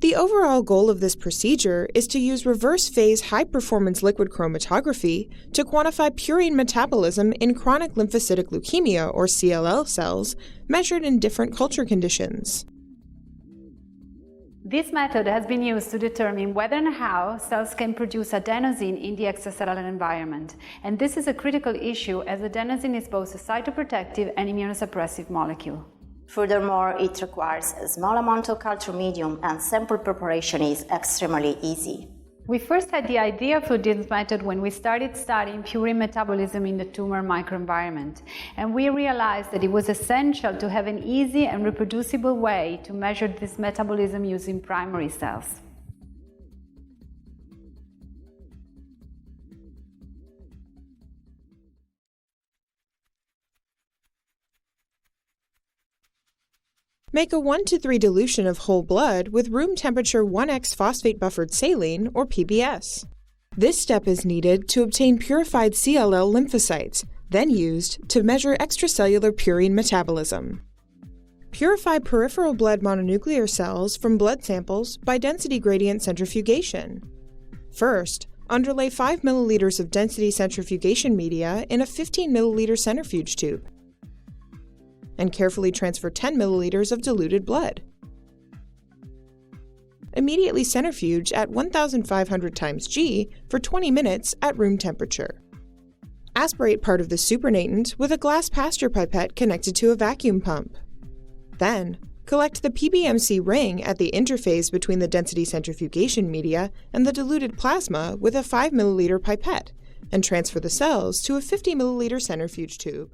The overall goal of this procedure is to use reverse-phase high-performance liquid chromatography to quantify purine metabolism in chronic lymphocytic leukemia, or CLL cells, measured in different culture conditions. This method has been used to determine whether and how cells can produce adenosine in the extracellular environment. And this is a critical issue as adenosine is both a cytoprotective and immunosuppressive molecule. Furthermore, it requires a small amount of culture medium and sample preparation is extremely easy. We first had the idea for this method when we started studying purine metabolism in the tumor microenvironment, and we realized that it was essential to have an easy and reproducible way to measure this metabolism using primary cells. Make a 1:3 dilution of whole blood with room temperature 1x phosphate buffered saline, or PBS. This step is needed to obtain purified CLL lymphocytes, then used to measure extracellular purine metabolism. Purify peripheral blood mononuclear cells from blood samples by density gradient centrifugation. First, underlay 5 milliliters of density centrifugation media in a 15 milliliter centrifuge tube, and carefully transfer 10 milliliters of diluted blood. Immediately centrifuge at 1,500 times G for 20 minutes at room temperature. Aspirate part of the supernatant with a glass Pasteur pipette connected to a vacuum pump. Then, collect the PBMC ring at the interface between the density centrifugation media and the diluted plasma with a 5 milliliter pipette, and transfer the cells to a 50 milliliter centrifuge tube.